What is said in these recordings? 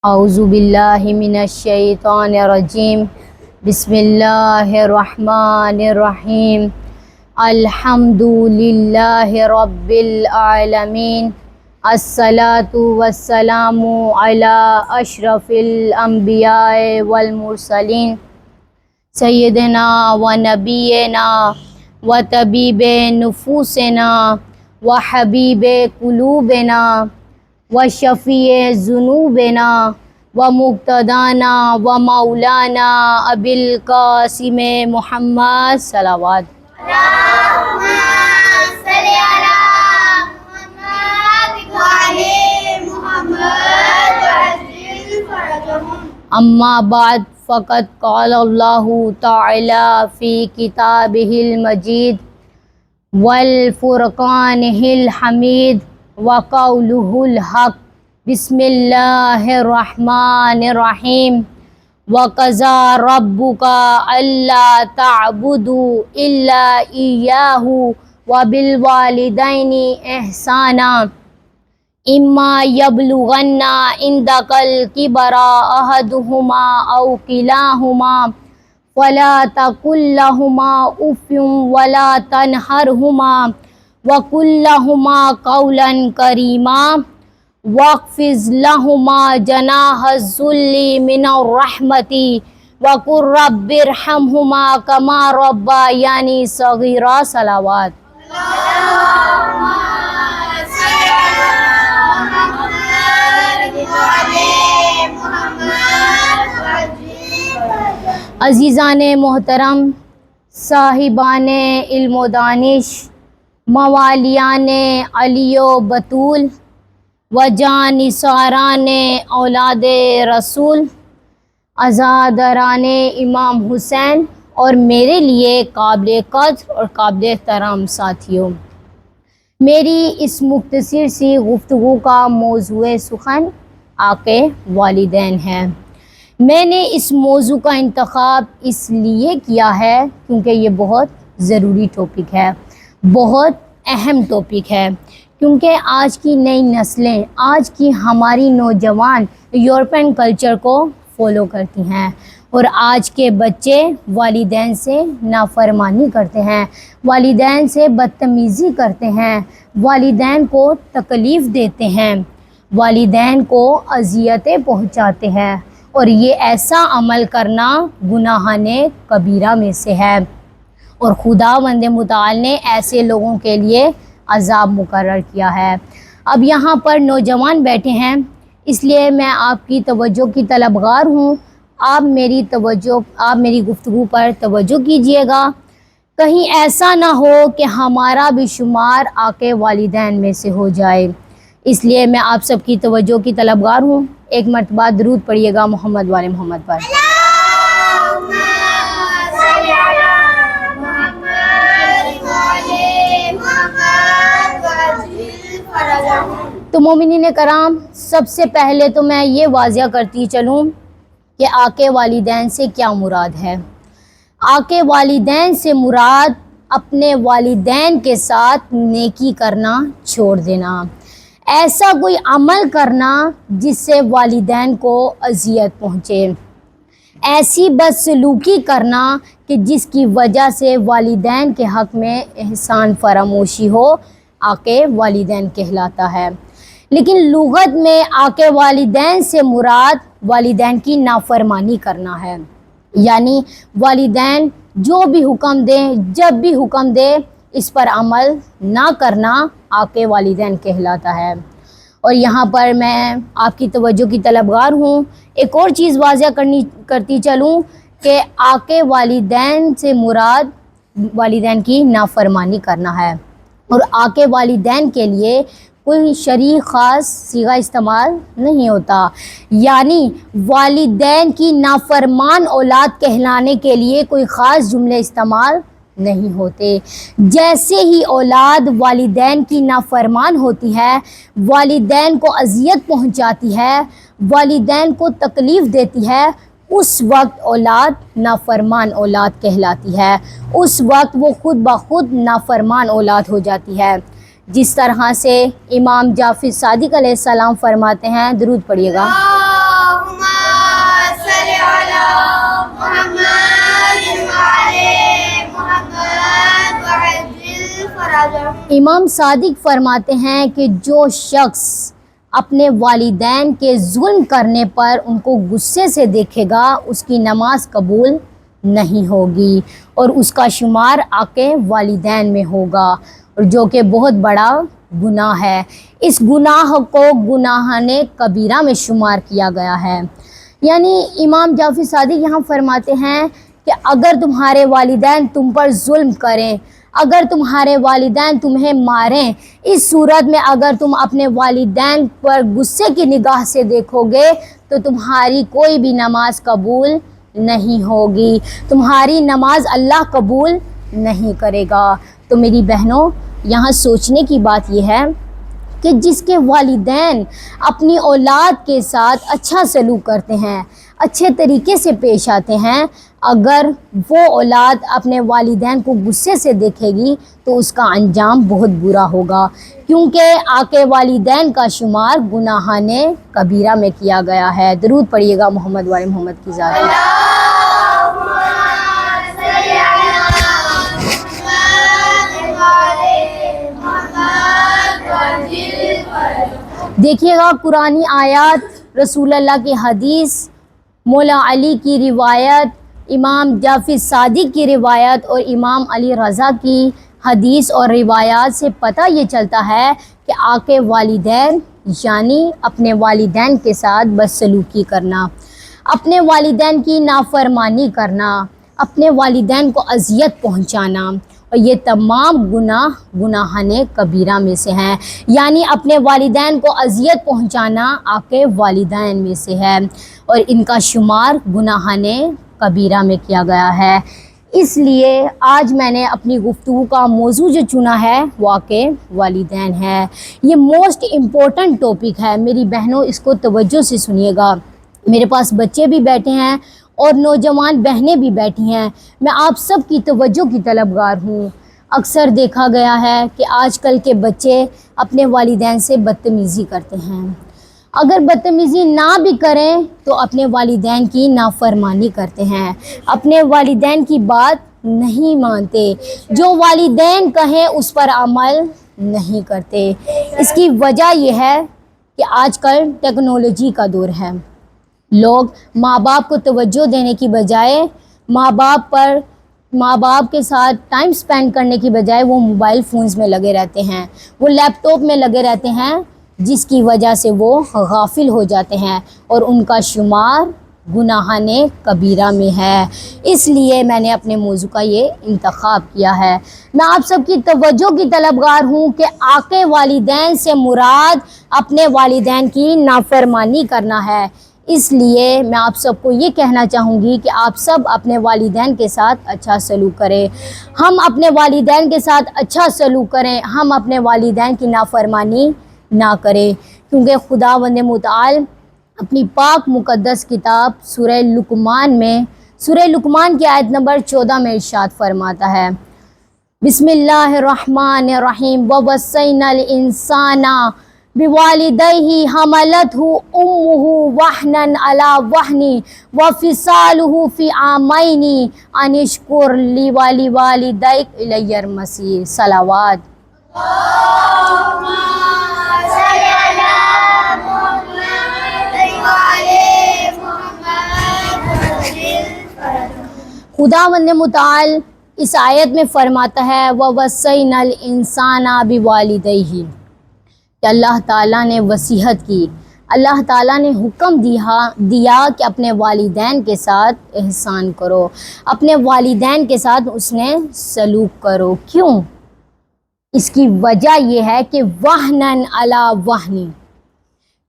اعوذ باللہ من الشیطان الرجیم بسم اللہ الرحمن الرحیم الحمد للہ رب العالمین الصلاة والسلام علی اشرف الانبیاء والمرسلین سیدنا و نبینا و طبیب نفوسنا و حبیب قلوبنا و شفیع ذنوبنا و مقتدانا و مولانا ابی القاسم محمد صلوات اللہم صلی علی محمد وعلی محمد وعجل فرجهم. اما بعد فقد قال اللہ تعالی فی کتابہ المجید والفرقانہ الحمید وقولہ الحق بسم اللہ الرحمن الرحیم وَقَضَىٰ رَبُّكَ أَلَّا تَعْبُدُوا إِلَّا إِيَّاهُ وَبِالْوَالِدَيْنِ إِحْسَانًا إِمَّا يَبْلُغَنَّ عِندَكَ الْكِبَرَ أَحَدُهُمَا أَوْ كِلَاهُمَا فَلَا تَقُل لَّهُمَا أُفٍّ وَلَا تَنْهَرْهُمَا وَقُل لَّهُمَا قَوْلًا كَرِيمًا واخفض لهما جناح الذل من الرحمة وقل رب ارحمهما كما ربياني صغيرا. صلوات. اللہم صلی علی محمد وعلی محمد وعجل فرجهم. عزیزان محترم، صاحبان علم و دانش، موالیان علی و بطول و جانثاران اولاد رسول، عزاداران امام حسین اور میرے لیے قابل قدر اور قابل احترام ساتھیوں، میری اس مختصر سی گفتگو کا موضوع سخن آقے والدین ہے۔ میں نے اس موضوع کا انتخاب اس لیے کیا ہے کیونکہ یہ بہت ضروری ٹاپک ہے، بہت اہم ٹاپک ہے، کیونکہ آج کی نئی نسلیں، آج کی ہماری نوجوان یورپین کلچر کو فالو کرتی ہیں، اور آج کے بچے والدین سے نافرمانی کرتے ہیں، والدین سے بدتمیزی کرتے ہیں، والدین کو تکلیف دیتے ہیں، والدین کو اذیتیں پہنچاتے ہیں، اور یہ ایسا عمل کرنا گناہان کبیرہ میں سے ہے، اور خداوند متعال نے ایسے لوگوں کے لیے عذاب مقرر کیا ہے۔ اب یہاں پر نوجوان بیٹھے ہیں، اس لیے میں آپ کی توجہ کی طلبگار ہوں، آپ میری گفتگو پر توجہ کیجئے گا، کہیں ایسا نہ ہو کہ ہمارا بھی شمار آقے والدین میں سے ہو جائے، اس لیے میں آپ سب کی توجہ کی طلبگار ہوں۔ ایک مرتبہ درود پڑھیے گا محمد والے محمد پر۔ اللہم صلی علی محمد وعلی محمد وعجل فرجهم. تو مومنین کرام، سب سے پہلے تو میں یہ واضح کرتی چلوں کہ آقے والدین سے کیا مراد ہے۔ آقے والدین سے مراد اپنے والدین کے ساتھ نیکی کرنا چھوڑ دینا، ایسا کوئی عمل کرنا جس سے والدین کو اذیت پہنچے، ایسی بدسلوکی کرنا کہ جس کی وجہ سے والدین کے حق میں احسان فراموشی ہو، آقے والدین کہلاتا ہے۔ لیکن لغت میں آقے والدین سے مراد والدین کی نافرمانی کرنا ہے، یعنی والدین جو بھی حکم دیں، جب بھی حکم دے، اس پر عمل نہ کرنا آقے والدین کہلاتا ہے۔ اور یہاں پر میں آپ کی توجہ کی طلبگار ہوں، ایک اور چیز واضح کرتی چلوں کہ آقے والدین سے مراد والدین کی نافرمانی کرنا ہے، اور آقے والدین کے لیے کوئی شرعی خاص صیغہ استعمال نہیں ہوتا، یعنی والدین کی نافرمان اولاد کہلانے کے لیے کوئی خاص جملے استعمال نہیں ہوتے۔ جیسے ہی اولاد والدین کی نافرمان ہوتی ہے، والدین کو اذیت پہنچاتی ہے، والدین کو تکلیف دیتی ہے، اس وقت اولاد نافرمان اولاد کہلاتی ہے، اس وقت وہ خود بخود نافرمان اولاد ہو جاتی ہے۔ جس طرح سے امام جعفر صادق علیہ السلام فرماتے ہیں، درود پڑھیے گا۔ اللہم فرجه. امام صادق فرماتے ہیں کہ جو شخص اپنے والدین کے ظلم کرنے پر ان کو غصے سے دیکھے گا اس کی نماز قبول نہیں ہوگی اور اس کا شمار حق والدین میں ہوگا، اور جو کہ بہت بڑا گناہ ہے۔ اس گناہ کو گناہان کبیرہ میں شمار کیا گیا ہے۔ یعنی امام جعفر صادق یہاں فرماتے ہیں کہ اگر تمہارے والدین تم پر ظلم کریں، اگر تمہارے والدین تمہیں ماریں، اس صورت میں اگر تم اپنے والدین پر غصے کی نگاہ سے دیکھو گے تو تمہاری کوئی بھی نماز قبول نہیں ہوگی، تمہاری نماز اللہ قبول نہیں کرے گا۔ تو میری بہنوں، یہاں سوچنے کی بات یہ ہے کہ جس کے والدین اپنی اولاد کے ساتھ اچھا سلوک کرتے ہیں، اچھے طریقے سے پیش آتے ہیں، اگر وہ اولاد اپنے والدین کو غصے سے دیکھے گی تو اس کا انجام بہت برا ہوگا، کیونکہ حق والدین کا شمار گناہان کبیرہ میں کیا گیا ہے۔ درود پڑھیے گا محمد وال محمد کی ذات میں۔ دیکھیے گا قرآنی آیات، رسول اللہ کی حدیث، مولا علی کی روایت، امام جعفر صادق کی روایت اور امام علی رضا کی حدیث اور روایات سے پتہ یہ چلتا ہے کہ حق والدین یعنی اپنے والدین کے ساتھ بدسلوکی کرنا، اپنے والدین کی نافرمانی کرنا، اپنے والدین کو اذیت پہنچانا، اور یہ تمام گناہان کبیرہ میں سے ہیں، یعنی اپنے والدین کو اذیت پہنچانا حق والدین میں سے ہے، اور ان کا شمار گناہان کبیرہ میں کیا گیا ہے۔ اس لیے آج میں نے اپنی گفتگو کا موضوع جو چنا ہے وہ حق والدین ہے۔ یہ موسٹ امپورٹنٹ ٹاپک ہے میری بہنوں، اس کو توجہ سے سنیے گا۔ میرے پاس بچے بھی بیٹھے ہیں اور نوجوان بہنیں بھی بیٹھی ہیں، میں آپ سب کی توجہ کی طلبگار ہوں۔ اکثر دیکھا گیا ہے کہ آج کل کے بچے اپنے والدین سے بدتمیزی کرتے ہیں، اگر بدتمیزی نہ بھی کریں تو اپنے والدین کی نافرمانی کرتے ہیں، اپنے والدین کی بات نہیں مانتے، جو والدین کہیں اس پر عمل نہیں کرتے۔ اس کی وجہ یہ ہے کہ آج کل ٹیکنالوجی کا دور ہے، لوگ ماں باپ کو توجہ دینے کی بجائے ماں باپ کے ساتھ ٹائم سپینڈ کرنے کی بجائے وہ موبائل فونز میں لگے رہتے ہیں، وہ لیپ ٹاپ میں لگے رہتے ہیں، جس کی وجہ سے وہ غافل ہو جاتے ہیں اور ان کا شمار گناہان کبیرہ میں ہے۔ اس لیے میں نے اپنے موضوع کا یہ انتخاب کیا ہے۔ میں آپ سب کی توجہ کی طلبگار ہوں کہ حق والدین سے مراد اپنے والدین کی نافرمانی کرنا ہے۔ اس لیے میں آپ سب کو یہ کہنا چاہوں گی کہ آپ سب اپنے والدین کے ساتھ اچھا سلوک کریں، ہم اپنے والدین کے ساتھ اچھا سلوک کریں، ہم اپنے والدین کی نافرمانی نہ کریں، کیونکہ خداوند متعال اپنی پاک مقدس کتاب سورہ لقمان کی آیت نمبر 14 میں ارشاد فرماتا ہے، بسم اللہ الرحمن الرحیم، وَوَصَّيْنَا الْإِنسَانَ بِوَالِدَيْهِ حَمَلَتْهُ أُمُّهُ وَهْنًا عَلَى وَهْنٍ وَفِصَالُهُ فِي عَامَيْنِ أَنِ اشْكُرْ لِي وَلِوَالِدَيْكَ إِلَيَّ الْمَصِيرُ۔ صلوات۔ خداوند متعال اس آیت میں فرماتا ہے وَوَصَّيْنَا الْإِنسَانَ بِوَالِدَيْهِ، کہ اللہ تعالیٰ نے وصیحت کی، اللہ تعالیٰ نے حکم دیا کہ اپنے والدین کے ساتھ احسان کرو، اپنے والدین کے ساتھ اس نے سلوک کرو۔ کیوں؟ اس کی وجہ یہ ہے کہ وَهْنًا عَلَى وَهْنٍ،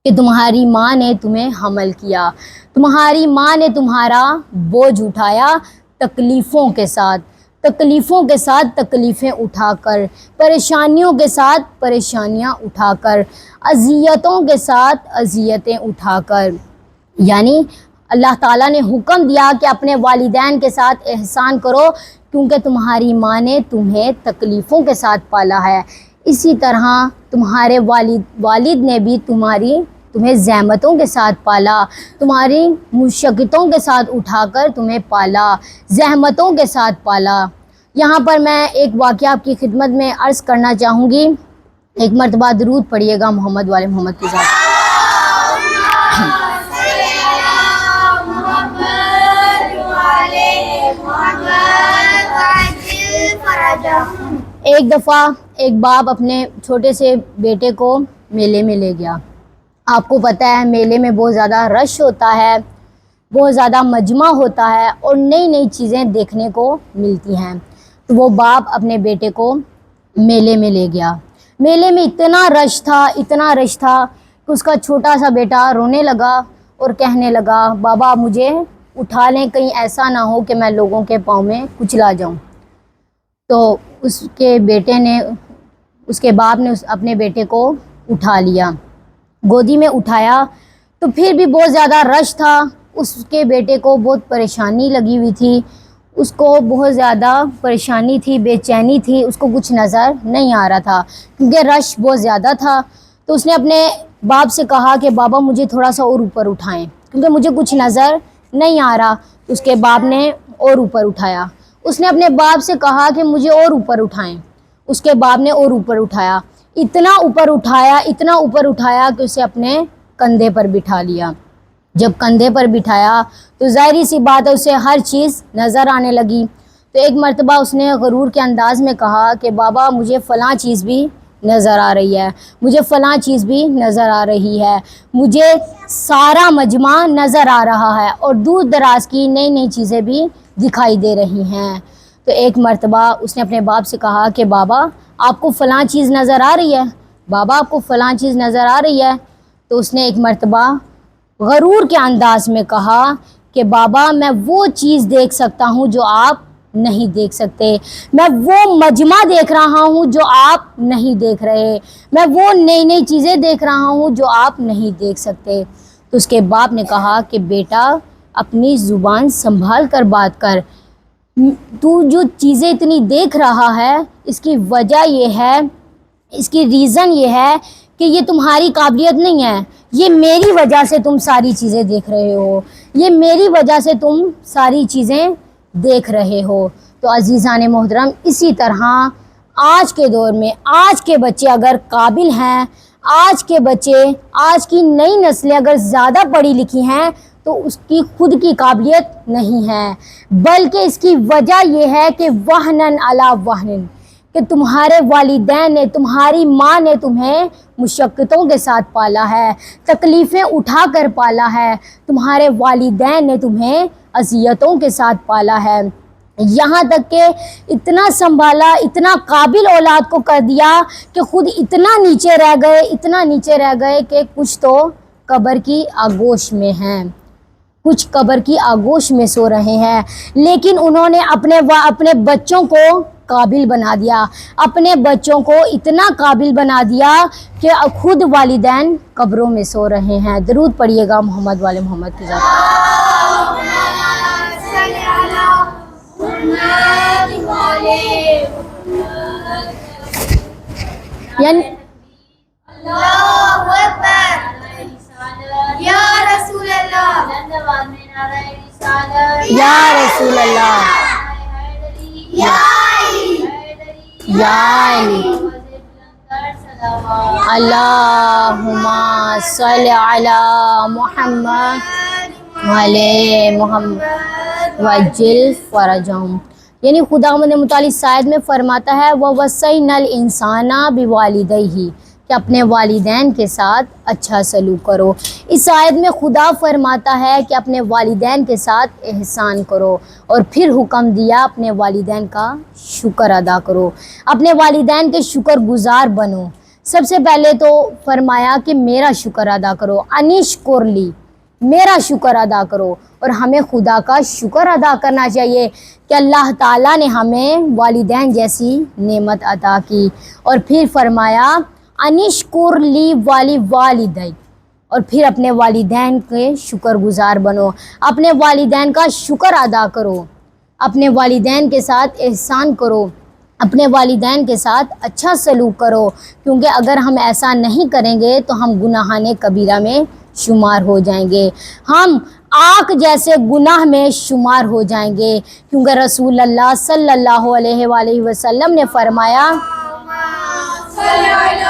کہ تمہاری ماں نے تمہیں حمل کیا، تمہاری ماں نے تمہارا بوجھ اٹھایا تکلیفوں کے ساتھ تکلیفیں اٹھا کر، پریشانیوں کے ساتھ پریشانیاں اٹھا کر، اذیتوں کے ساتھ اذیتیں اٹھا کر، یعنی اللہ تعالیٰ نے حکم دیا کہ اپنے والدین کے ساتھ احسان کرو، کیونکہ تمہاری ماں نے تمہیں تکلیفوں کے ساتھ پالا ہے۔ اسی طرح تمہارے والد نے بھی تمہیں زحمتوں کے ساتھ پالا، تمہاری مشقتوں کے ساتھ اٹھا کر تمہیں پالا، زحمتوں کے ساتھ پالا۔ یہاں پر میں ایک واقعہ آپ کی خدمت میں عرض کرنا چاہوں گی. ایک مرتبہ درود پڑھیے گا محمد والے محمد کے ساتھ. ایک دفعہ ایک باپ اپنے چھوٹے سے بیٹے کو میلے میں لے گیا. آپ کو پتہ ہے میلے میں بہت زیادہ رش ہوتا ہے, بہت زیادہ مجمع ہوتا ہے اور نئی نئی چیزیں دیکھنے کو ملتی ہیں. تو وہ باپ اپنے بیٹے کو میلے میں لے گیا. میلے میں اتنا رش تھا کہ اس کا چھوٹا سا بیٹا رونے لگا اور کہنے لگا, بابا مجھے اٹھا لیں, کہیں ایسا نہ ہو کہ میں لوگوں کے پاؤں میں کچلا جاؤں. تو اس کے باپ نے اپنے بیٹے کو اٹھا لیا, گودی میں اٹھایا. تو پھر بھی بہت زیادہ رش تھا. اس کے بیٹے کو بہت پریشانی لگی ہوئی تھی, اس کو بہت زیادہ پریشانی تھی, بے چینی تھی, اس کو کچھ نظر نہیں آ رہا تھا کیونکہ رش بہت زیادہ تھا. تو اس نے اپنے باپ سے کہا کہ بابا مجھے تھوڑا سا اور اوپر اٹھائیں کیونکہ مجھے کچھ نظر نہیں آ رہا. اس کے باپ نے اور اوپر اٹھایا. اس نے اپنے باپ سے کہا کہ مجھے اور اوپر اٹھائیں. اس کے باپ نے اور اوپر اٹھایا. اتنا اوپر اٹھایا کہ اسے اپنے کندھے پر بٹھا لیا. جب کندھے پر بٹھایا تو ظاہری سی بات ہے اسے ہر چیز نظر آنے لگی. تو ایک مرتبہ اس نے غرور کے انداز میں کہا کہ بابا مجھے فلاں چیز بھی نظر آ رہی ہے, مجھے فلاں چیز بھی نظر آ رہی ہے, مجھے سارا مجمع نظر آ رہا ہے اور دور دراز کی نئی نئی چیزیں بھی دکھائی دے رہی ہیں. تو ایک مرتبہ اس نے اپنے باپ سے کہا کہ بابا آپ کو فلاں چیز نظر آ رہی ہے, بابا آپ کو فلاں چیز نظر آ رہی ہے. تو اس نے ایک مرتبہ غرور کے انداز میں کہا کہ بابا میں وہ چیز دیکھ سکتا ہوں جو آپ نہیں دیکھ سکتے, میں وہ مجمع دیکھ رہا ہوں جو آپ نہیں دیکھ رہے, میں وہ نئی نئی چیزیں دیکھ رہا ہوں جو آپ نہیں دیکھ سکتے. تو اس کے باپ نے کہا کہ بیٹا اپنی زبان سنبھال کر بات کر, تو جو چیزیں اتنی دیکھ رہا ہے اس کی وجہ یہ ہے, اس کی ریزن یہ ہے کہ یہ تمہاری قابلیت نہیں ہے, یہ میری وجہ سے تم ساری چیزیں دیکھ رہے ہو, یہ میری وجہ سے تم ساری چیزیں دیکھ رہے ہو. تو عزیزان محترم اسی طرح آج کے دور میں آج کے بچے اگر قابل ہیں, آج کے بچے, آج کی نئی نسلیں اگر زیادہ پڑھی لکھی ہیں تو اس کی خود کی قابلیت نہیں ہے, بلکہ اس کی وجہ یہ ہے کہ وہنن علی وہنن, کہ تمہارے والدین نے, تمہاری ماں نے تمہیں مشقتوں کے ساتھ پالا ہے, تکلیفیں اٹھا کر پالا ہے, تمہارے والدین نے تمہیں اذیتوں کے ساتھ پالا ہے, یہاں تک کہ اتنا سنبھالا, اتنا قابل اولاد کو کر دیا کہ خود اتنا نیچے رہ گئے کہ کچھ تو قبر کی آغوش میں ہیں, کچھ قبر کی آغوش میں سو رہے ہیں. لیکن انہوں نے اپنے بچوں کو قابل بنا دیا, اپنے بچوں کو اتنا قابل بنا دیا کہ خود والدین قبروں میں سو رہے ہیں. درود پڑھیے گا محمد والے محمد کے ساتھ. یعنی اللہ اکبر, یا رسول اللہ, یا رسول اللہ, یا علی, یا علی, اللہم صلی علی محمد وعلی محمد وعجل فرجہم. یعنی خداوند متعالی شاید میں فرماتا ہے وَوَصَّيْنَا الْإِنسَانَ بِوَالِدَيْهِ, کہ اپنے والدین کے ساتھ اچھا سلوک کرو. اس آیت میں خدا فرماتا ہے کہ اپنے والدین کے ساتھ احسان کرو, اور پھر حکم دیا اپنے والدین کا شکر ادا کرو, اپنے والدین کے شکر گزار بنو. سب سے پہلے تو فرمایا کہ میرا شکر ادا کرو, انشکر لی, میرا شکر ادا کرو. اور ہمیں خدا کا شکر ادا کرنا چاہیے کہ اللہ تعالیٰ نے ہمیں والدین جیسی نعمت عطا کی. اور پھر فرمایا انشکر لی والی والدین, اور پھر اپنے والدین کے شکر گزار بنو, اپنے والدین کا شکر ادا کرو, اپنے والدین کے ساتھ احسان کرو, اپنے والدین کے ساتھ اچھا سلوک کرو. کیونکہ اگر ہم ایسا نہیں کریں گے تو ہم گناہان کبیرہ میں شمار ہو جائیں گے. ہم آگ جیسے گناہ میں شمار ہو جائیں گے، کیونکہ رسول اللہ صلی اللہ علیہ وآلہ وسلم نے فرمایا صلی علی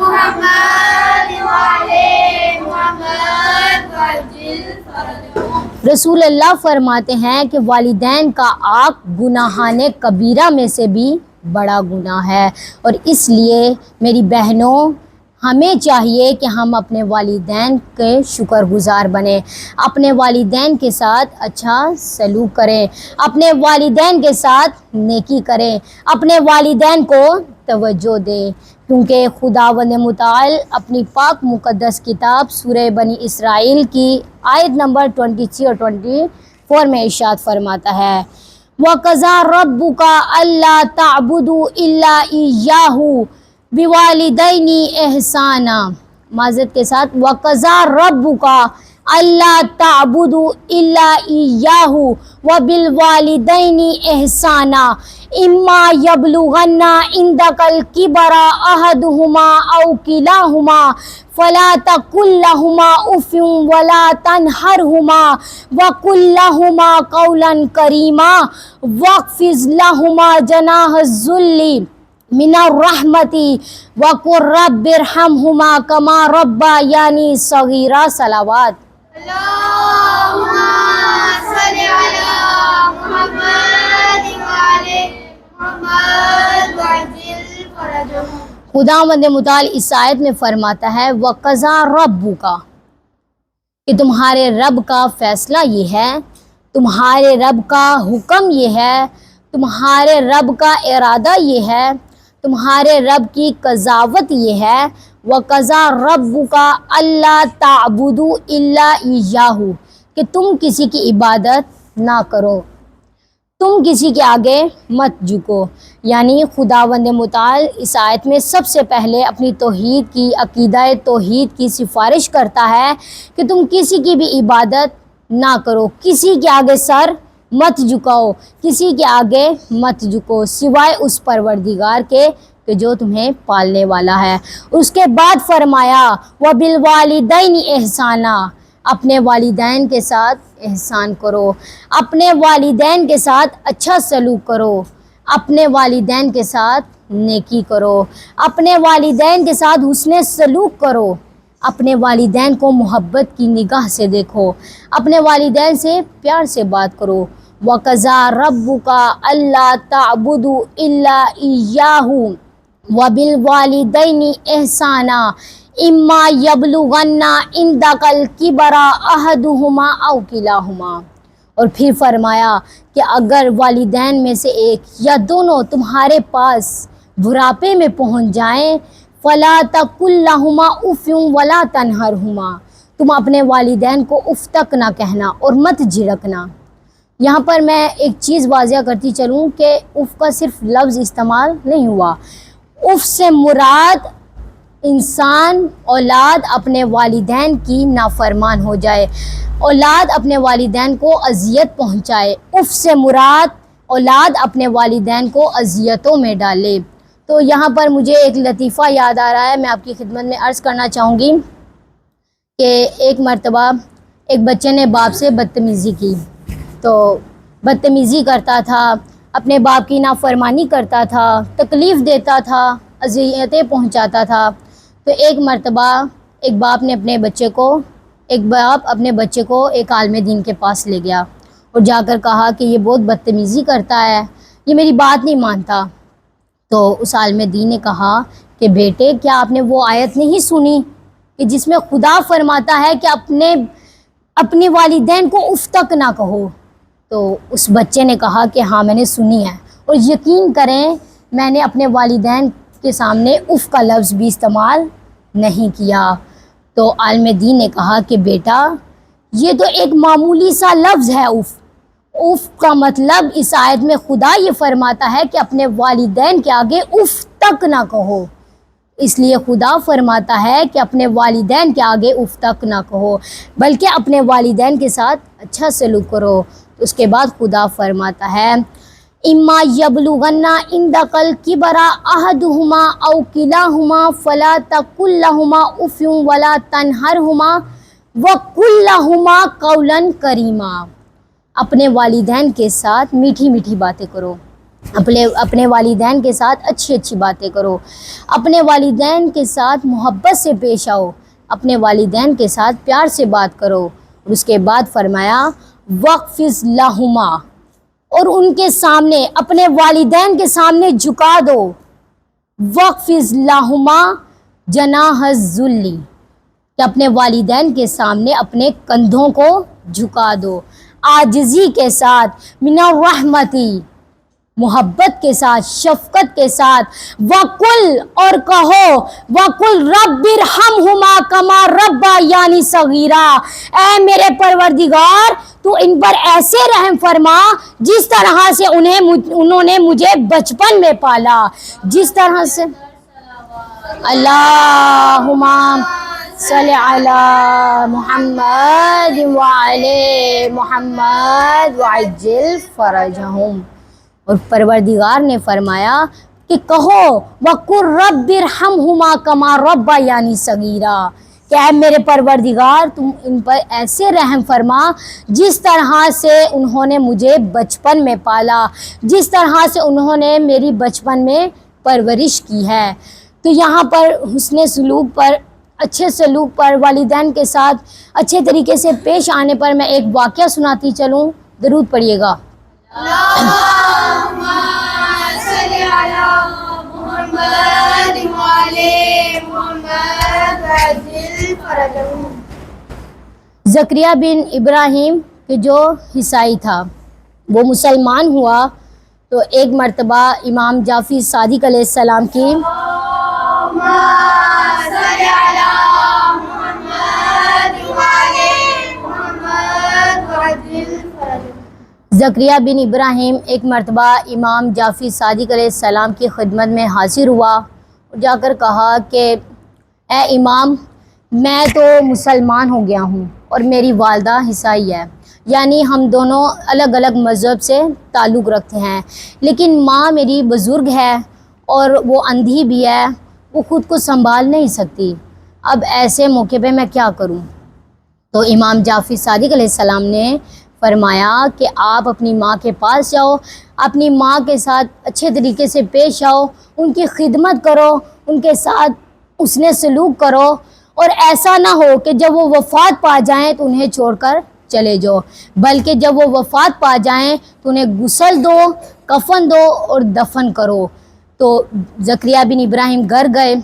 محمد وعلی محمد وعجل فرجهم۔ رسول اللہ فرماتے ہیں کہ والدین کا عاق گناہان کبیرہ میں سے بھی بڑا گناہ ہے، اور اس لیے میری بہنوں ہمیں چاہیے کہ ہم اپنے والدین کے شکر گزار بنیں، اپنے والدین کے ساتھ اچھا سلوک کریں، اپنے والدین کے ساتھ نیکی کریں، اپنے والدین کو توجہ دیں، کیونکہ خداوند متعال اپنی پاک مقدس کتاب سورہ بنی اسرائیل کی آیت نمبر 23 اور 24 میں ارشاد فرماتا ہے وَقَضَىٰ رَبُّكَ أَلَّا تَعْبُدُوا إِلَّا إِيَّاهُ بِوَالِدَيْنِ إِحْسَانًا، معذرت کے ساتھ وَقَضَىٰ رَبُّكَ أَلَّا تَعْبُدُوا إِلَّا إِيَّاهُ وَبِالْوَالِدَيْنِ إِحْسَانًا إِمَّا يَبْلُغَنَّ عِندَكَ الْكِبَرَ أَحَدُهُمَا أَوْ كِلَاهُمَا فَلَا تَقُل لَّهُمَا أُفٍّ وَلَا تَنْهَرْهُمَا وَقُل لَّهُمَا قَوْلًا كَرِيمًا وَاخْفِضْ لَهُمَا جَنَاحَ الذُّلِّ مِنَ الرَّحْمَةِ وَقُل رَّبِّ ارْحَمْهُمَا كَمَا رَبَّيَانِي صَغِيرًا۔ صلوات۔ اللہم صلی علی محمد وعلی محمد وعجل فرجهم۔ خداوند متعال اس آیت میں فرماتا ہے وَقَضَىٰ رَبُّكَ، کہ تمہارے رب کا فیصلہ یہ ہے، تمہارے رب کا حکم یہ ہے، تمہارے رب کا ارادہ یہ ہے، تمہارے رب کی قضاوت یہ ہے وَقَضَىٰ رَبُّكَ أَلَّا تَعْبُدُوا إِلَّا إِيَّاهُ، کہ تم کسی کی عبادت نہ کرو، تم کسی کے آگے مت جھکو۔ یعنی خداوند متعال اس آیت میں سب سے پہلے اپنی توحید کی، عقیدہ توحید کی سفارش کرتا ہے کہ تم کسی کی بھی عبادت نہ کرو، کسی کے آگے سر مت جھکاؤ، کسی کے آگے مت جھکو سوائے اس پروردگار کے کہ جو تمہیں پالنے والا ہے۔ اس کے بعد فرمایا وَبِالْوَالِدَيْنِ إِحْسَانًا، اپنے والدین کے ساتھ احسان کرو، اپنے والدین کے ساتھ اچھا سلوک کرو، اپنے والدین کے ساتھ نیکی کرو، اپنے والدین کے ساتھ حسن سلوک کرو، اپنے والدین کو محبت کی نگاہ سے دیکھو، اپنے والدین سے پیار سے بات کرو۔ وَقَضَىٰ رَبُّكَ أَلَّا تَعْبُدُوا إِلَّا إِيَّاهُ وَبِالْوَالِدَيْنِ إِحْسَانًا إِمَّا يَبْلُغَنَّ عِندَكَ الْكِبَرَ أَحَدُهُمَا أَوْ كِلَاهُمَا، اور پھر فرمایا کہ اگر والدین میں سے ایک یا دونوں تمہارے پاس بڑھاپے میں پہنچ جائیں فَلَا تَقُل لَّهُمَا أُفٍّ وَلَا تَنْهَرْهُمَا، تم اپنے والدین کو اف تک نہ کہنا اور مت جھڑکنا۔ یہاں پر میں ایک چیز واضح کرتی چلوں کہ اف کا صرف لفظ استعمال نہیں ہوا، اف سے مراد انسان اولاد اپنے والدین کی نافرمان ہو جائے، اولاد اپنے والدین کو اذیت پہنچائے، اف سے مراد اولاد اپنے والدین کو اذیتوں میں ڈالے۔ تو یہاں پر مجھے ایک لطیفہ یاد آ رہا ہے، میں آپ کی خدمت میں عرض کرنا چاہوں گی کہ ایک مرتبہ ایک بچے نے باپ سے بدتمیزی کی، تو بدتمیزی کرتا تھا، اپنے باپ کی نافرمانی کرتا تھا، تکلیف دیتا تھا، اذیتیں پہنچاتا تھا۔ تو ایک مرتبہ ایک باپ اپنے بچے کو ایک عالم دین کے پاس لے گیا اور جا کر کہا کہ یہ بہت بدتمیزی کرتا ہے، یہ میری بات نہیں مانتا۔ تو اس عالم دین نے کہا کہ بیٹے کیا آپ نے وہ آیت نہیں سنی کہ جس میں خدا فرماتا ہے کہ اپنے والدین کو اف تک نہ کہو؟ تو اس بچے نے کہا کہ ہاں میں نے سنی ہے، اور یقین کریں میں نے اپنے والدین کے سامنے اف کا لفظ بھی استعمال نہیں کیا۔ تو عالم دین نے کہا کہ بیٹا یہ تو ایک معمولی سا لفظ ہے اف، اف کا مطلب اس آیت میں خدا یہ فرماتا ہے کہ اپنے والدین کے آگے اف تک نہ کہو، اس لیے خدا فرماتا ہے کہ اپنے والدین کے آگے اف تک نہ کہو بلکہ اپنے والدین کے ساتھ اچھا سلوک کرو۔ اس کے بعد خدا فرماتا ہے اما یبلغن عندک الکبر احدہما او کلاہما فلا تقل لہما اف ولا تنہرہما وَقُلْ لَهُمَا قَوْلًا كَرِيمًا، اپنے والدین کے ساتھ میٹھی میٹھی باتیں کرو، اپنے والدین کے ساتھ اچھی اچھی باتیں کرو، اپنے والدین کے ساتھ محبت سے پیش آؤ، اپنے والدین کے ساتھ پیار سے بات کرو۔ اور اس کے بعد فرمایا وَاخْفِضْ لَهُمَا، اور ان کے سامنے، اپنے والدین کے سامنے جھکا دو، وَاخْفِضْ لَهُمَا جَنَاحَ الذُّلِّ، کہ اپنے والدین کے سامنے اپنے کندھوں کو جھکا دو، عاجزی کے ساتھ، من الرحمتی، محبت کے ساتھ، شفقت کے ساتھ، وَقُلْ، اور کہو، وَقُلْ رَبِّ ارْحَمْہُمَا كَمَا رَبَّيَانِی صَغِیرًا، اے میرے پروردگار تو ان پر ایسے رحم فرما جس طرح سے انہوں نے مجھے بچپن میں پالا، جس طرح سے اللہم صلی علی محمد وعلی محمد وعجل فرجہم۔ اور پروردگار نے فرمایا کہ کہو وَقُلْ رَبِّ ارْحَمْہُمَا كَمَا رَبَّيَانِی صَغِیرًا، کہ اے میرے پروردگار تم ان پر ایسے رحم فرما جس طرح سے انہوں نے مجھے بچپن میں پالا، جس طرح سے انہوں نے میری بچپن میں پرورش کی ہے۔ تو یہاں پر حسن سلوک پر، اچھے سلوک پر، والدین کے ساتھ اچھے طریقے سے پیش آنے پر میں ایک واقعہ سناتی چلوں، درود پڑھیے گا۔ اللہم صلی علی محمد وعلی محمد وعجل فرجہم۔ زکریا بن ابراہیم کہ جو عیسائی تھا، وہ مسلمان ہوا تو ایک مرتبہ امام جعفر صادق علیہ السلام کی اللہم صلی علی محمد وعلی محمد وعجل فرجہم۔ زکریا بن ابراہیم ایک مرتبہ امام جعفر صادق علیہ السلام کی خدمت میں حاضر ہوا اور جا کر کہا کہ اے امام، میں تو مسلمان ہو گیا ہوں اور میری والدہ عیسائی ہے، یعنی ہم دونوں الگ الگ مذہب سے تعلق رکھتے ہیں، لیکن ماں میری بزرگ ہے اور وہ اندھی بھی ہے، وہ خود کو سنبھال نہیں سکتی، اب ایسے موقع پہ میں کیا کروں؟ تو امام جعفر صادق علیہ السلام نے فرمایا کہ آپ اپنی ماں کے پاس جاؤ، اپنی ماں کے ساتھ اچھے طریقے سے پیش آؤ، ان کی خدمت کرو، ان کے ساتھ حسن سلوک کرو، اور ایسا نہ ہو کہ جب وہ وفات پا جائیں تو انہیں چھوڑ کر چلے جاؤ، بلکہ جب وہ وفات پا جائیں تو انہیں غسل دو، کفن دو اور دفن کرو۔ تو زکریا بن ابراہیم گھر گئے،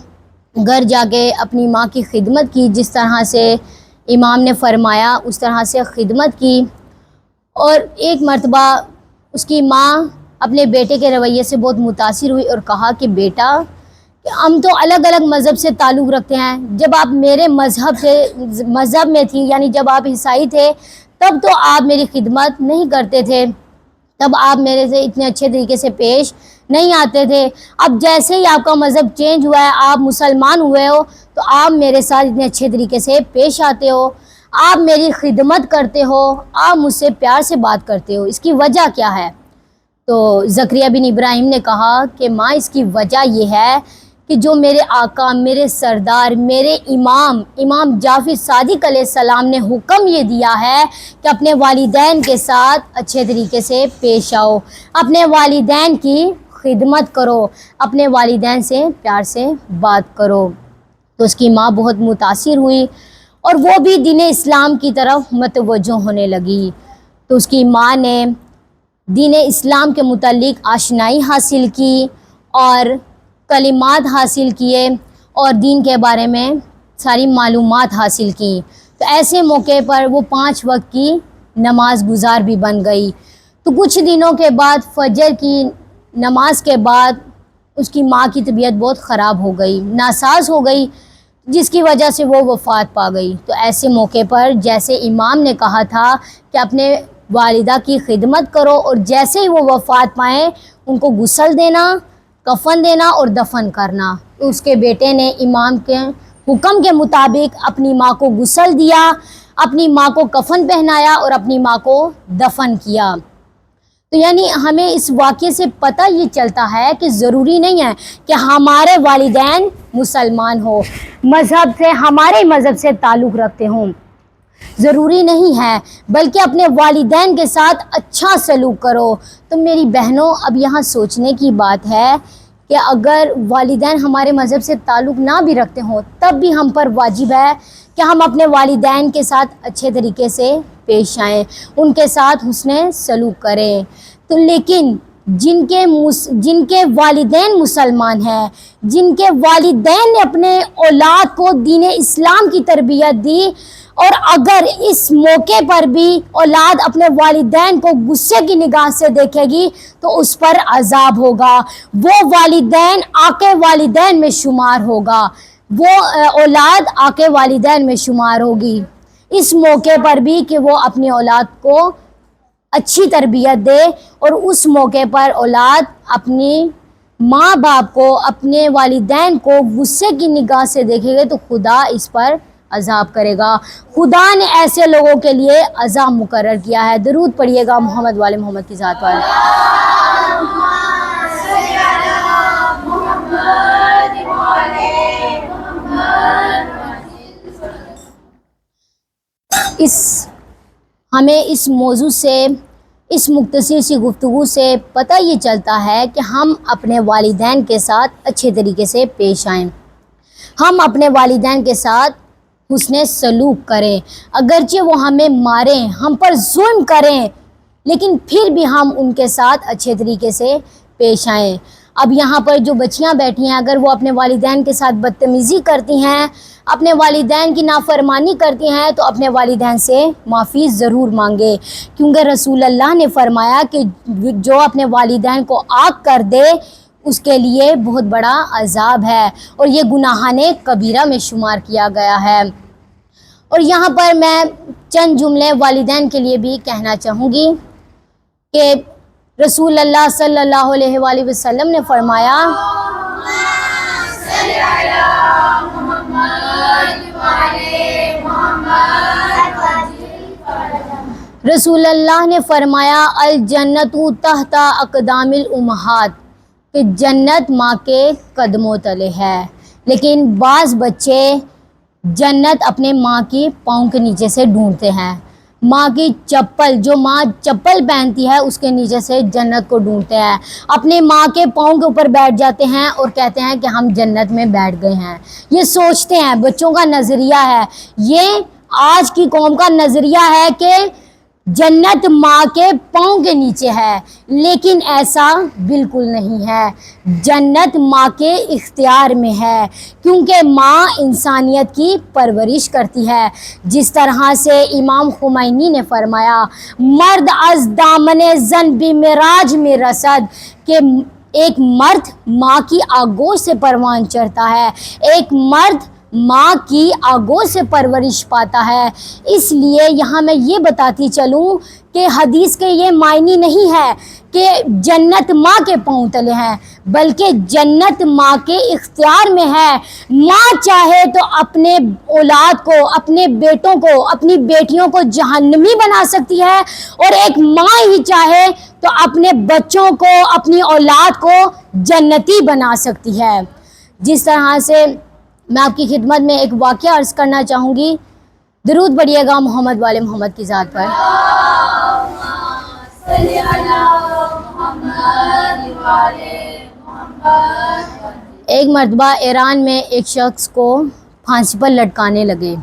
گھر جا کے اپنی ماں کی خدمت کی، جس طرح سے امام نے فرمایا اس طرح سے خدمت کی، اور ایک مرتبہ اس کی ماں اپنے بیٹے کے رویے سے بہت متاثر ہوئی اور کہا کہ بیٹا، کہ ہم تو الگ الگ مذہب سے تعلق رکھتے ہیں، جب آپ میرے مذہب میں تھی، یعنی جب آپ عیسائی تھے تب تو آپ میری خدمت نہیں کرتے تھے، تب آپ میرے سے اتنے اچھے طریقے سے پیش نہیں آتے تھے، اب جیسے ہی آپ کا مذہب چینج ہوا ہے، آپ مسلمان ہوئے ہو، تو آپ میرے ساتھ اتنے اچھے طریقے سے پیش آتے ہو، آپ میری خدمت کرتے ہو، آپ مجھ سے پیار سے بات کرتے ہو، اس کی وجہ کیا ہے؟ تو زکریا بن ابراہیم نے کہا کہ ماں، اس کی وجہ یہ ہے کہ جو میرے آقا، میرے سردار، میرے امام جعفر صادق علیہ السلام نے حکم یہ دیا ہے کہ اپنے والدین کے ساتھ اچھے طریقے سے پیش آؤ، اپنے والدین کی خدمت کرو، اپنے والدین سے پیار سے بات کرو۔ تو اس کی ماں بہت متاثر ہوئی اور وہ بھی دین اسلام کی طرف متوجہ ہونے لگی، تو اس کی ماں نے دین اسلام کے متعلق آشنائی حاصل کی اور کلمات حاصل کیے اور دین کے بارے میں ساری معلومات حاصل کی۔ تو ایسے موقع پر وہ 5 وقت کی نماز گزار بھی بن گئی۔ تو کچھ دنوں کے بعد فجر کی نماز کے بعد اس کی ماں کی طبیعت بہت خراب ہو گئی، ناساز ہو گئی، جس کی وجہ سے وہ وفات پا گئی۔ تو ایسے موقع پر جیسے امام نے کہا تھا کہ اپنے والدہ کی خدمت کرو، اور جیسے ہی وہ وفات پائیں ان کو غسل دینا، کفن دینا اور دفن کرنا، تو اس کے بیٹے نے امام کے حکم کے مطابق اپنی ماں کو غسل دیا، اپنی ماں کو کفن پہنایا اور اپنی ماں کو دفن کیا۔ تو یعنی ہمیں اس واقعے سے پتہ یہ چلتا ہے کہ ضروری نہیں ہے کہ ہمارے والدین مسلمان ہوں، مذہب سے، ہمارے مذہب سے تعلق رکھتے ہوں، ضروری نہیں ہے، بلکہ اپنے والدین کے ساتھ اچھا سلوک کرو۔ تو میری بہنوں، اب یہاں سوچنے کی بات ہے کہ اگر والدین ہمارے مذہب سے تعلق نہ بھی رکھتے ہوں، تب بھی ہم پر واجب ہے کہ ہم اپنے والدین کے ساتھ اچھے طریقے سے پیش آئیں، ان کے ساتھ حسن سلوک کریں۔ تو لیکن جن کے والدین مسلمان ہیں، جن کے والدین نے اپنے اولاد کو دین اسلام کی تربیت دی، اور اگر اس موقع پر بھی اولاد اپنے والدین کو غصے کی نگاہ سے دیکھے گی تو اس پر عذاب ہوگا، وہ والدین آقے والدین میں شمار ہوگا، وہ اولاد آقے والدین میں شمار ہوگی۔ اس موقع پر بھی کہ وہ اپنی اولاد کو اچھی تربیت دے، اور اس موقع پر اولاد اپنی ماں باپ کو، اپنے والدین کو غصے کی نگاہ سے دیکھے گے تو خدا اس پر عذاب کرے گا۔ خدا نے ایسے لوگوں کے لیے عذاب مقرر کیا ہے۔ درود پڑھیے گا محمد والے محمد کی ذات پر۔ ہمیں اس موضوع سے، اس مختصر سی گفتگو سے پتہ یہ چلتا ہے کہ ہم اپنے والدین کے ساتھ اچھے طریقے سے پیش آئیں، ہم اپنے والدین کے ساتھ حسن سلوک کریں، اگرچہ وہ ہمیں ماریں، ہم پر ظلم کریں، لیکن پھر بھی ہم ان کے ساتھ اچھے طریقے سے پیش آئیں۔ اب یہاں پر جو بچیاں بیٹھی ہیں، اگر وہ اپنے والدین کے ساتھ بدتمیزی کرتی ہیں، اپنے والدین کی نافرمانی کرتی ہیں، تو اپنے والدین سے معافی ضرور مانگے، کیونکہ رسول اللہ نے فرمایا کہ جو اپنے والدین کو آگ کر دے اس کے لیے بہت بڑا عذاب ہے، اور یہ گناہان کبیرہ میں شمار کیا گیا ہے۔ اور یہاں پر میں چند جملے والدین کے لیے بھی کہنا چاہوں گی کہ رسول اللہ صلی اللہ علیہ وآلہ وسلم نے فرمایا، رسول اللہ نے فرمایا الجنت تحت اقدام الامہات، کہ جنت ماں کے قدموں تلے ہے، لیکن بعض بچے جنت اپنے ماں کی پاؤں کے نیچے سے ڈھونڈتے ہیں، ماں کی چپل، جو ماں چپل پہنتی ہے اس کے نیچے سے جنت کو ڈھونڈتے ہیں، اپنے ماں کے پاؤں کے اوپر بیٹھ جاتے ہیں اور کہتے ہیں کہ ہم جنت میں بیٹھ گئے ہیں۔ یہ سوچتے ہیں، بچوں کا نظریہ ہے، یہ آج کی قوم کا نظریہ ہے کہ جنت ماں کے پاؤں کے نیچے ہے، لیکن ایسا بالکل نہیں ہے۔ جنت ماں کے اختیار میں ہے، کیونکہ ماں انسانیت کی پرورش کرتی ہے۔ جس طرح سے امام خمینی نے فرمایا، مرد از دامن زن بھی معراج میں رسد، کہ ایک مرد ماں کی آغوش سے پروان چڑھتا ہے، ایک مرد ماں کی آغوش سے پرورش پاتا ہے۔ اس لیے یہاں میں یہ بتاتی چلوں کہ حدیث کے یہ معنی نہیں ہے کہ جنت ماں کے پاؤں تلے ہیں، بلکہ جنت ماں کے اختیار میں ہے۔ ماں چاہے تو اپنے اولاد کو، اپنے بیٹوں کو، اپنی بیٹیوں کو جہنمی بنا سکتی ہے، اور ایک ماں ہی چاہے تو اپنے بچوں کو، اپنی اولاد کو جنتی بنا سکتی ہے۔ جس طرح سے میں آپ کی خدمت میں ایک واقعہ عرض کرنا چاہوں گی۔ درود پڑھیے گا محمد والے محمد کی ذات پر۔ ایک مرتبہ ایران میں ایک شخص کو پھانسی پر لٹکانے لگے،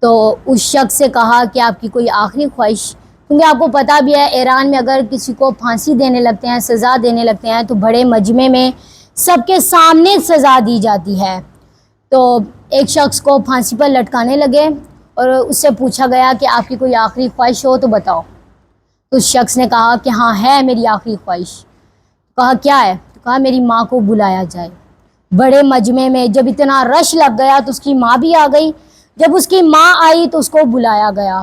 تو اس شخص سے کہا کہ آپ کی کوئی آخری خواہش، کیونکہ آپ کو پتہ بھی ہے ایران میں اگر کسی کو پھانسی دینے لگتے ہیں، سزا دینے لگتے ہیں، تو بڑے مجمع میں سب کے سامنے سزا دی جاتی ہے۔ تو ایک شخص کو پھانسی پر لٹکانے لگے اور اس سے پوچھا گیا کہ آپ کی کوئی آخری خواہش ہو تو بتاؤ۔ تو اس شخص نے کہا کہ ہاں ہے میری آخری خواہش۔ کہا کیا ہے؟ تو کہا میری ماں کو بلایا جائے۔ بڑے مجمع میں جب اتنا رش لگ گیا تو اس کی ماں بھی آ گئی۔ جب اس کی ماں آئی تو اس کو بلایا گیا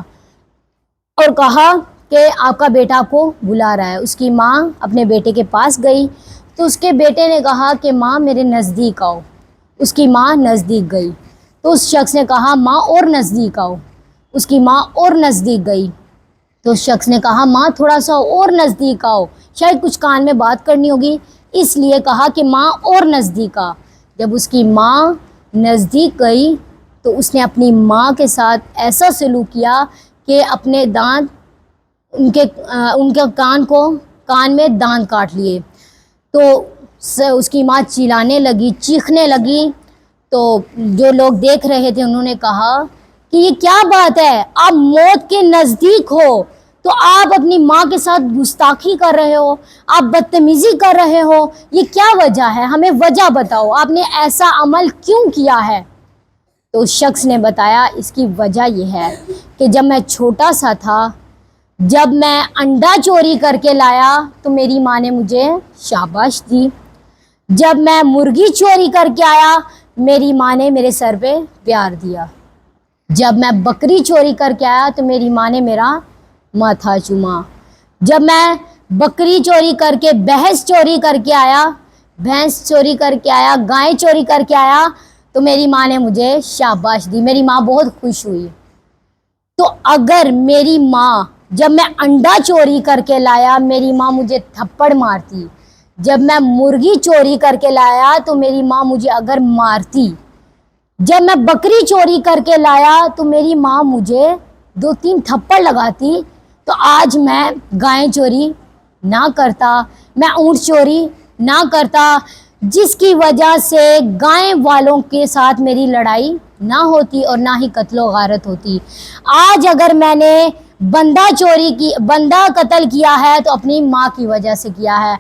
اور کہا کہ آپ کا بیٹا آپ کو بلا رہا ہے۔ اس کی ماں اپنے بیٹے کے پاس گئی تو اس کے بیٹے نے کہا کہ ماں میرے نزدیک آؤ۔ اس کی ماں نزدیک گئی تو اس شخص نے کہا ماں اور نزدیک آؤ۔ اس کی ماں اور نزدیک گئی تو اس شخص نے کہا ماں تھوڑا سا اور نزدیک آؤ، شاید کچھ کان میں بات کرنی ہوگی، اس لیے کہا کہ ماں اور نزدیک آ۔ جب اس کی ماں نزدیک گئی تو اس نے اپنی ماں کے ساتھ ایسا سلوک کیا کہ اپنے دانت ان کے کان میں دانت کاٹ لیے. تو اس کی ماں چلانے لگی, چیخنے لگی. تو جو لوگ دیکھ رہے تھے انہوں نے کہا کہ یہ کیا بات ہے, آپ موت کے نزدیک ہو تو آپ اپنی ماں کے ساتھ گستاخی کر رہے ہو, آپ بدتمیزی کر رہے ہو, یہ کیا وجہ ہے, ہمیں وجہ بتاؤ, آپ نے ایسا عمل کیوں کیا ہے؟ تو اس شخص نے بتایا اس کی وجہ یہ ہے کہ جب میں چھوٹا سا تھا, جب میں انڈا چوری کر کے لایا تو میری ماں نے مجھے شاباش دی. جب میں مرغی چوری کر کے آیا میری ماں نے میرے سر پہ پیار دیا. جب میں بکری چوری کر کے آیا تو میری ماں نے میرا ماتھا چوما. جب میں بکری چوری کر کے بھینس چوری کر کے آیا, گائے چوری کر کے آیا تو میری ماں نے مجھے شاباش دی. میری ماں بہت خوش ہوئی. تو اگر میری ماں جب میں انڈا چوری کر کے لایا میری ماں مجھے تھپڑ مارتی, جب میں مرغی چوری کر کے لایا تو میری ماں مجھے اگر مارتی, جب میں بکری چوری کر کے لایا تو میری ماں مجھے 2-3 تھپڑ لگاتی, تو آج میں گائے چوری نہ کرتا, میں اونٹ چوری نہ کرتا, جس کی وجہ سے گائے والوں کے ساتھ میری لڑائی نہ ہوتی اور نہ ہی قتل و غارت ہوتی. آج اگر میں نے بندہ قتل کیا ہے تو اپنی ماں کی وجہ سے کیا ہے.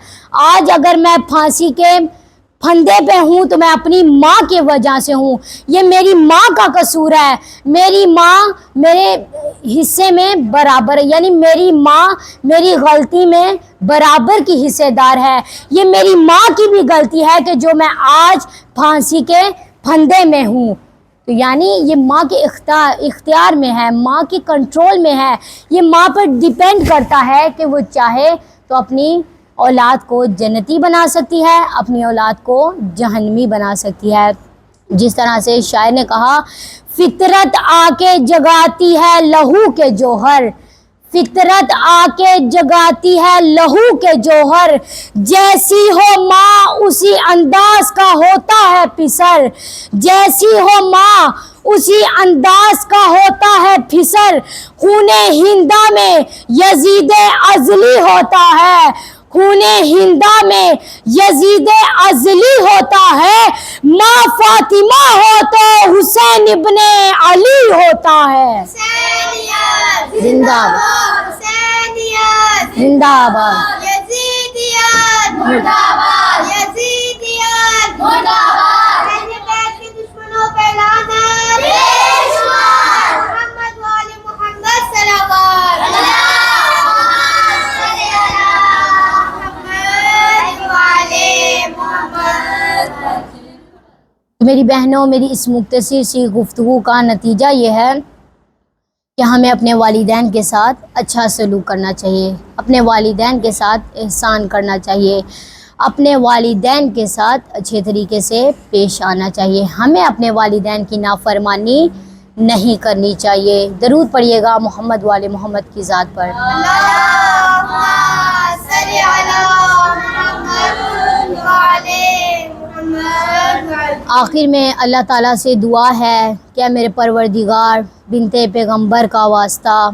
آج اگر میں پھانسی کے پھندے پہ ہوں تو میں اپنی ماں کی وجہ سے ہوں. یہ میری ماں کا قصور ہے. میری ماں میرے حصے میں برابر ہے, یعنی میری ماں میری غلطی میں برابر کی حصے دار ہے. یہ میری ماں کی بھی غلطی ہے کہ جو میں آج پھانسی کے پھندے میں ہوں. تو یعنی یہ ماں کے اختیار میں ہے, ماں کی کنٹرول میں ہے. یہ ماں پر ڈیپینڈ کرتا ہے کہ وہ چاہے تو اپنی اولاد کو جنتی بنا سکتی ہے, اپنی اولاد کو جہنمی بنا سکتی ہے. جس طرح سے شاعر نے کہا, فطرت آ کے جگاتی ہے لہو کے جوہر, فطرت آ کے جگاتی ہے لہو کے جوہر, جیسی ہو ماں اسی انداز کا ہوتا ہے پسر, جیسی ہو ماں اسی انداز کا ہوتا ہے پھسر, خون ہندا میں یزید ازلی ہوتا ہے, خون ہندا میں یزید ازلی ہوتا ہے, ماں فاطمہ ہو تو حسین ابن علی ہوتا ہے. زندہ باد, زندہ آباد, یزیدیت مرد آباد, یزیدیت مرد آباد. اہل بیت کے دشمنوں پہ لعنت بے شمار. محمد و آل محمد صلوات. اللہم صلی علی محمد و آل محمد. میری بہنوں, میری اس مختصر سی گفتگو کا نتیجہ یہ ہے کہ ہمیں اپنے والدین کے ساتھ اچھا سلوک کرنا چاہیے, اپنے والدین کے ساتھ احسان کرنا چاہیے, اپنے والدین کے ساتھ اچھے طریقے سے پیش آنا چاہیے. ہمیں اپنے والدین کی نافرمانی نہیں کرنی چاہیے. درود پڑھیے گا محمد والے محمد کی ذات پر. اللہم صلی علی محمد و آل محمد. آخر میں اللہ تعالیٰ سے دعا ہے کہ اے میرے پروردگار, بنت پیغمبر کا واسطہ,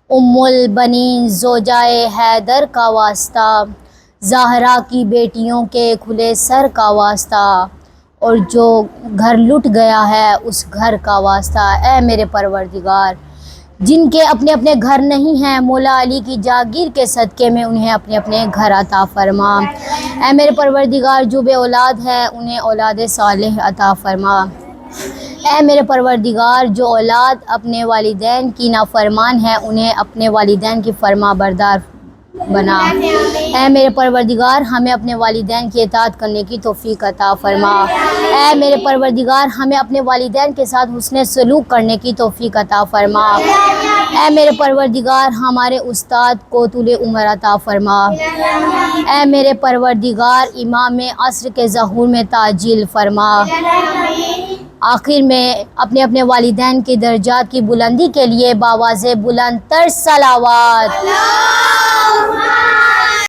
ام البنین زوجائے حیدر کا واسطہ, زہرا کی بیٹیوں کے کھلے سر کا واسطہ, اور جو گھر لٹ گیا ہے اس گھر کا واسطہ, اے میرے پروردگار جن کے اپنے اپنے گھر نہیں ہیں, مولا علی کی جاگیر کے صدقے میں انہیں اپنے اپنے گھر عطا فرما. اے میرے پروردگار جو بے اولاد ہے انہیں اولاد صالح عطا فرما. اے میرے پروردگار جو اولاد اپنے والدین کی نافرمان ہے انہیں اپنے والدین کی فرما بردار بنا. اے میرے پروردگار ہمیں اپنے والدین کی اطاعت کرنے کی توفیق عطا فرما. اے میرے پروردگار ہمیں اپنے والدین کے ساتھ حسن سلوک کرنے کی توفیق عطا فرما. اے میرے پروردگار ہمارے استاد کو طول عمر عطا فرما. اے میرے پروردگار امام عصر کے ظہور میں تعجیل فرما. آخر میں اپنے اپنے والدین کے درجات کی بلندی کے لیے باواز بلند تر صلوات.